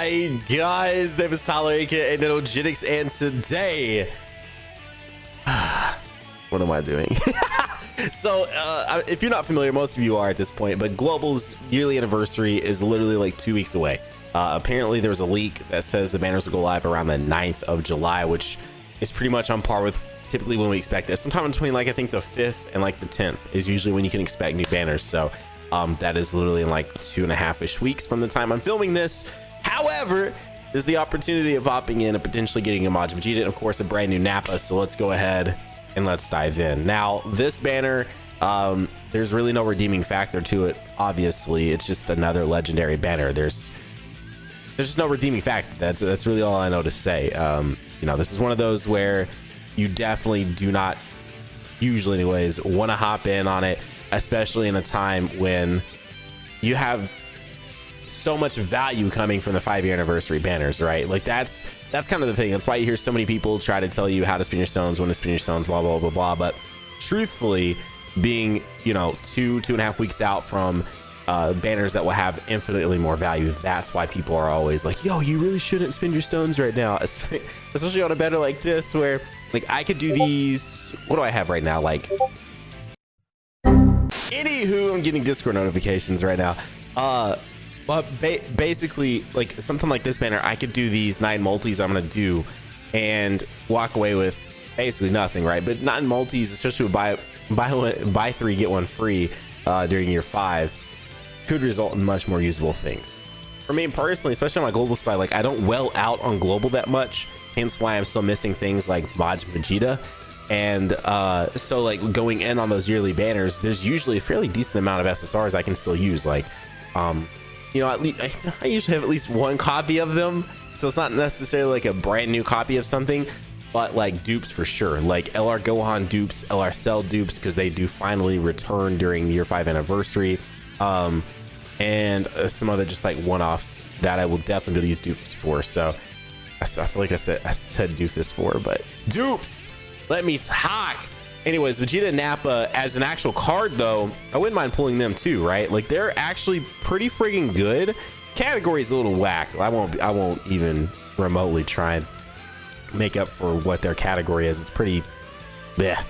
Hi guys, name is Tyler aka Nanogenix, and today what am I doing? So if you're not familiar, most of you are at this point, but Global's yearly anniversary is literally like 2 weeks away. Apparently there was a leak that says the banners will go live around the 9th of July, which is pretty much on par with typically when we expect this. Sometime in between, like, I think the 5th and like the 10th is usually when you can expect new banners. So that is literally in like 2.5-ish weeks from the time I'm filming this. However, there's the opportunity of hopping in and potentially getting a mod of Vegeta and of course a brand new Nappa. So let's go ahead and let's dive in. Now this banner, there's really no redeeming factor to it. Obviously it's just another legendary banner. There's just no redeeming factor. That's really all I know to say. You know, this is one of those where you definitely do not, usually anyways, want to hop in on it, especially in a time when you have so much value coming from the 5-year anniversary banners, right? Like that's kind of the thing. That's why you hear so many people try to tell you how to spin your stones, when to spin your stones, blah blah blah blah. But truthfully, being, you know, 2.5 weeks out from banners that will have infinitely more value, that's why people are always like, yo, you really shouldn't spin your stones right now, especially on a banner like this where, like, I could do these. What do I have right now? Like, anywho, I'm getting Discord notifications right now. But basically, like something like this banner, I could do these 9 multis I'm gonna do and walk away with basically nothing, right? But 9 multis, especially with buy 3 get 1 free during year 5, could result in much more usable things. For me personally, especially on my global side, like I don't well out on global that much, hence why I'm still missing things like mods Vegeta. And so like going in on those yearly banners, there's usually a fairly decent amount of SSRs I can still use. Like you know, at least I usually have at least 1 copy of them, so it's not necessarily like a brand new copy of something, but like dupes for sure, like LR Gohan dupes, LR Cell dupes, because they do finally return during year 5 anniversary, and some other just like one-offs that I will definitely use dupes for. So I feel like I said doofus for, but dupes, let me talk. Anyways, Vegeta Nappa as an actual card though, I wouldn't mind pulling them too, right? Like they're actually pretty friggin' good. Category is a little whack. I won't even remotely try and make up for what their category is. It's pretty bleh.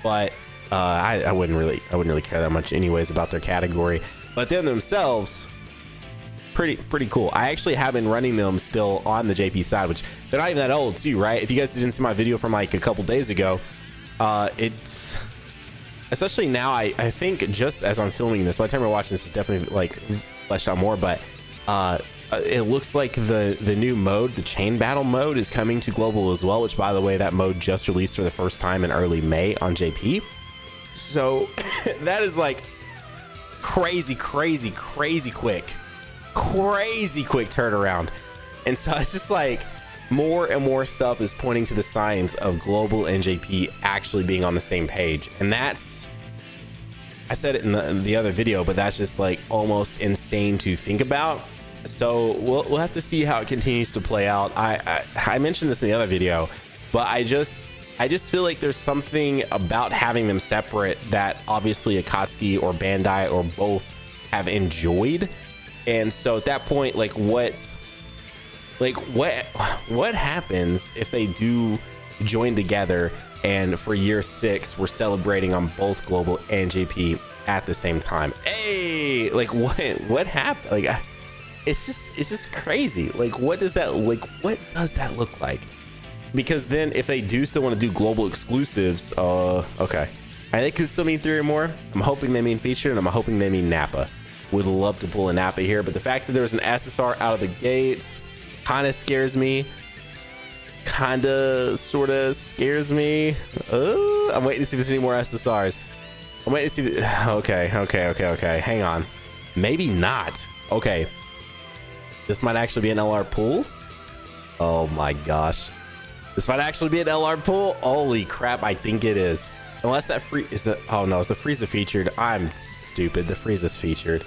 But I wouldn't really care that much anyways about their category. But them themselves, pretty cool. I actually have been running them still on the JP side, which they're not even that old too, right? If you guys didn't see my video from like a couple days ago, it's especially now, I think just as I'm filming this, by the time we're watching this, it's definitely like fleshed out more, but it looks like the new mode, the chain battle mode, is coming to global as well, which by the way, that mode just released for the first time in early May on JP. So that is like crazy quick turnaround. And so it's just like more and more stuff is pointing to the signs of global and JP actually being on the same page. And that's, I said it in the other video, but that's just like almost insane to think about. So we'll have to see how it continues to play out. I mentioned this in the other video, but I just feel like there's something about having them separate that obviously Akatsuki or Bandai or both have enjoyed. And so at that point, like what happens if they do join together and for year 6 we're celebrating on both global and JP at the same time? Hey, like what happened? Like it's just crazy. Like what does that look like? Because then if they do still want to do global exclusives, okay, I think could still mean 3 or more. I'm hoping they mean featured, and I'm hoping they mean Nappa. Would love to pull a Nappa here, but the fact that there was an SSR out of the gates kind of scares me. Sort of scares me. I'm waiting to see if there's any more SSRs. I'm waiting to see. Okay. Hang on. Maybe not. Okay. This might actually be an LR pool. Oh my gosh. This might actually be an LR pool. Holy crap, I think it is. Unless that free is the, oh no, is the Frieza featured? I'm stupid. The Frieza's featured.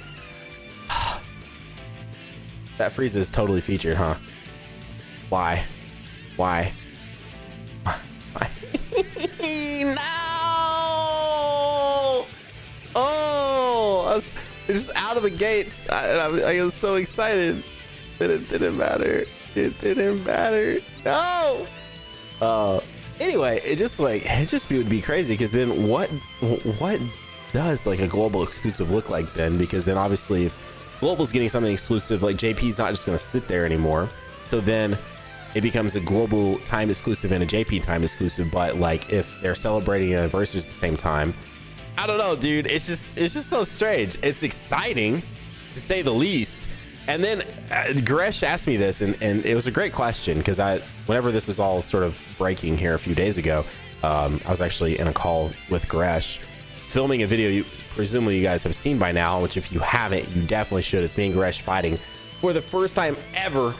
That Frieza is totally featured, huh? Why? No! Oh, I was just out of the gates. I was so excited. It didn't matter. It didn't matter. No. Anyway, it just would be crazy, because then what does like a global exclusive look like then? Because then obviously if global's getting something exclusive, like JP's not just going to sit there anymore. So then it becomes a global timed exclusive and a JP timed exclusive. But like if they're celebrating anniversaries at the same time, I don't know, dude. It's just so strange. It's exciting to say the least. And then Gresh asked me this, and it was a great question, because whenever this was all sort of breaking here a few days ago, I was actually in a call with Gresh, filming a video presumably you guys have seen by now, which if you haven't, you definitely should. It's me and Gresh fighting for the first time ever.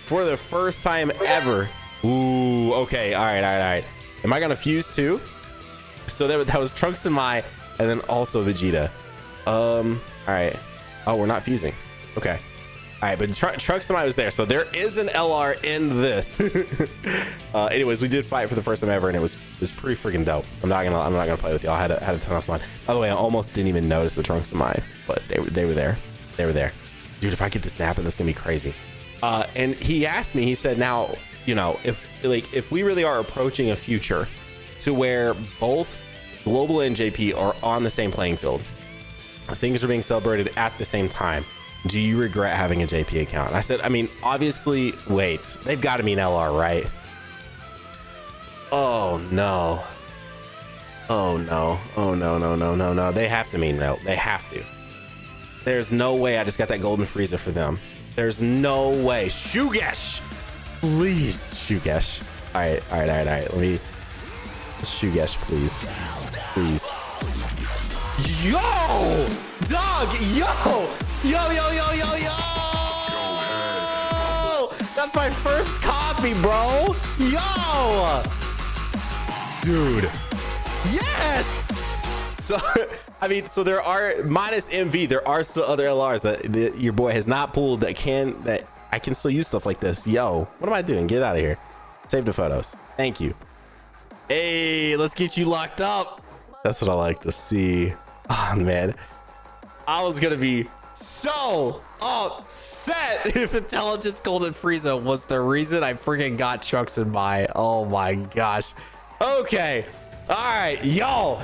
For the first time ever. Ooh, okay, all right. Am I gonna fuse too? So that was Trunks and Mai, and then also Vegeta. All right. Oh, we're not fusing. Okay. All right, but Trunks and I was there, so there is an LR in this. Anyways, we did fight for the first time ever, and it was pretty freaking dope. I'm not gonna play with y'all. I had a ton of fun. By the way, I almost didn't even notice the Trunks and I, but they were there. They were there. Dude, if I get the snap, that's gonna be crazy. And he asked me. He said, "Now, you know, if we really are approaching a future to where both Global and JP are on the same playing field, things are being celebrated at the same time, do you regret having a JP account?" And I said, I mean, obviously, wait, they've got to mean LR, right? Oh no. Oh no. Oh no. They have to mean real. They have to. There's no way I just got that golden Frieza for them. There's no way. Shugesh! Please, Shugesh. All right. Let me... Shugesh, please. Please. Yo! Dog! Yo! That's my first copy, bro! Yo! Dude. Yes! So, I mean, so there are, minus MV, there are still other LRs that your boy has not pulled that I can still use stuff like this. Yo, what am I doing? Get out of here. Save the photos. Thank you. Hey, let's get you locked up. That's what I like to see. Oh, man. I was going to be so upset if Intelligence Golden Frieza was the reason I freaking got Trunks in my... Oh, my gosh. Okay. All right, y'all.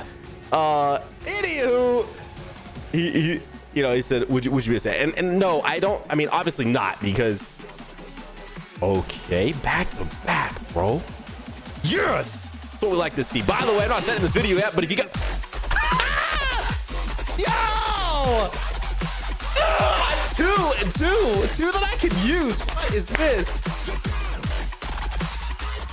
Anywho, he said, would you be a fan? And no, I don't. I mean, obviously not, because okay, back to back, bro. Yes, that's what we like to see. By the way, I'm not sending this video yet, but if you got two that I could use. What is this?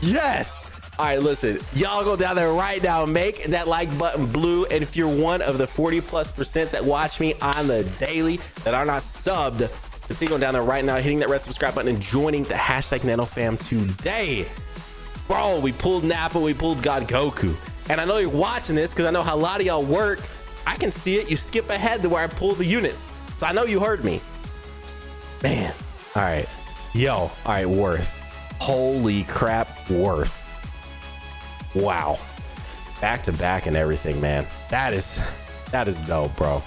Yes. All right, listen, y'all go down there right now, make that like button blue. And if you're one of the 40+% that watch me on the daily that are not subbed, just see going down there right now, hitting that red subscribe button and joining the hashtag NanoFam today. Bro, we pulled Nappa, we pulled God Goku. And I know you're watching this because I know how a lot of y'all work. I can see it. You skip ahead to where I pulled the units. So I know you heard me. Man, all right. Yo, all right, Worth. Holy crap, Worth. Wow, back to back and everything, man. That is dope, bro.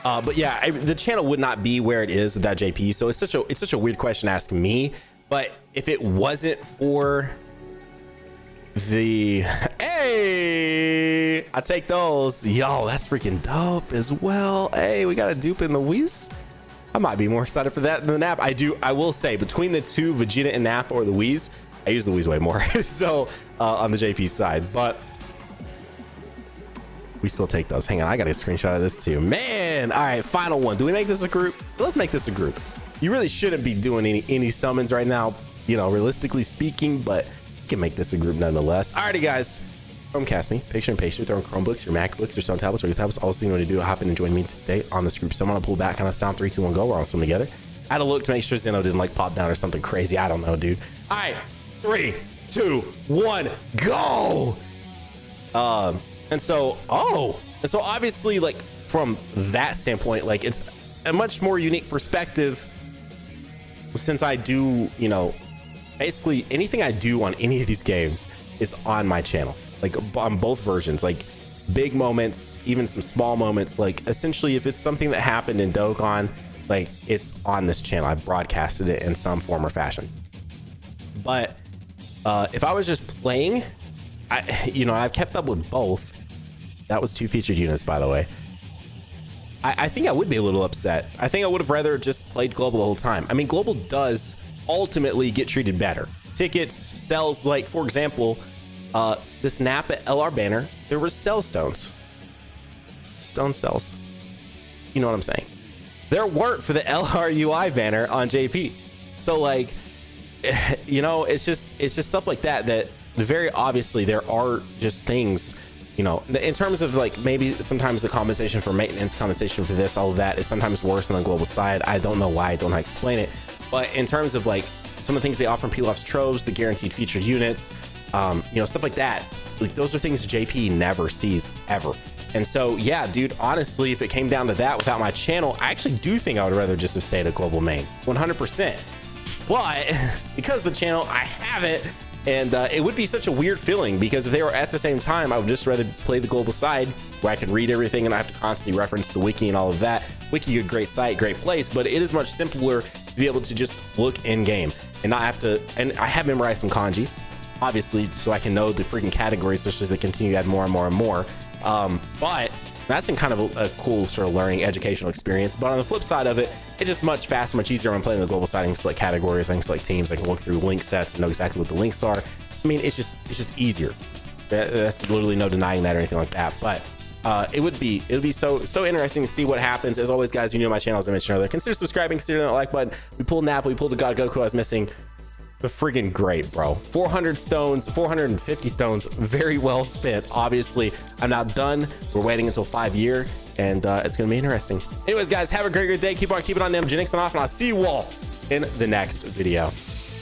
But yeah, the channel would not be where it is without JP. So it's such a weird question to ask me. But if it wasn't for the hey, I take those. Yo, that's freaking dope as well. Hey, we got a dupe in the Whis. I might be more excited for that than the Nap. I will say, between the two, Vegeta and Nappa or the Whis, I use the Whis way more. So on the JP side, but we still take those. Hang on, I got a screenshot of this too, man. All right, final one. Do we make this a group? Let's make this a group. You really shouldn't be doing any summons right now, you know, realistically speaking, but you can make this a group nonetheless. Alrighty, guys. Chromecast me. Picture in patience with your own Chromebooks, your MacBooks, your Stone tablets, or your tablets. All you want to do, hop in and join me today on this group. So I'm gonna pull back on a sound 3, 2, 1, go. We're all swim together. I had to look to make sure Zeno didn't like pop down or something crazy. I don't know, dude. All right, 3, 2, 1, go. And so obviously, like, from that standpoint, like, it's a much more unique perspective, since I do, you know, basically anything I do on any of these games is on my channel, like on both versions, like big moments, even some small moments. Like, essentially, if it's something that happened in Dokkan like it's on this channel. I've broadcasted it in some form or fashion. But if I was just playing, I've kept up with both. That was 2 featured units, by the way. I think I would be a little upset. I think I would have rather just played global the whole time. I mean, global does ultimately get treated better. Tickets, sells, like for example, this Nappa LR banner, there were cell stones. Stone cells. You know what I'm saying? There weren't for the LR UI banner on JP. So like, it's just stuff like that very obviously there are just things, in terms of like maybe sometimes the compensation for maintenance, compensation for this, all of that is sometimes worse on the global side. I don't know why, I don't know how to explain it. But in terms of like some of the things they offer in Pilaf's Troves, the guaranteed featured units, stuff like that, like those are things JP never sees ever. And so, yeah, dude, honestly, if it came down to that without my channel, I actually do think I would rather just have stayed at global main 100%. But because of the channel, I haven't. And it would be such a weird feeling because if they were at the same time, I would just rather play the global side where I can read everything and I have to constantly reference the wiki and all of that. Wiki, a great site, great place, but it is much simpler to be able to just look in game and not have to. And I have memorized some kanji, obviously, so I can know the freaking categories, just as they continue to add more and more and more. But that's been kind of a cool sort of learning educational experience. But on the flip side of it, it's just much faster, much easier when I'm playing the global side. I can select categories, I can select teams, I can look through link sets and know exactly what the links are. I mean, it's just easier. That's literally no denying that or anything like that. But it would be so interesting to see what happens. As always, guys, you know my channel, as I mentioned earlier, consider subscribing, consider that like button. We pulled Nappa, we pulled the God Goku I was missing. But friggin' great, bro. 400 stones, 450 stones, very well spent. Obviously, I'm not done. We're waiting until 5 year, and it's gonna be interesting. Anyways, guys, have a great day. Keep on keeping on Nanogenix on off, and I'll see you all in the next video.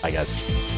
Bye, guys.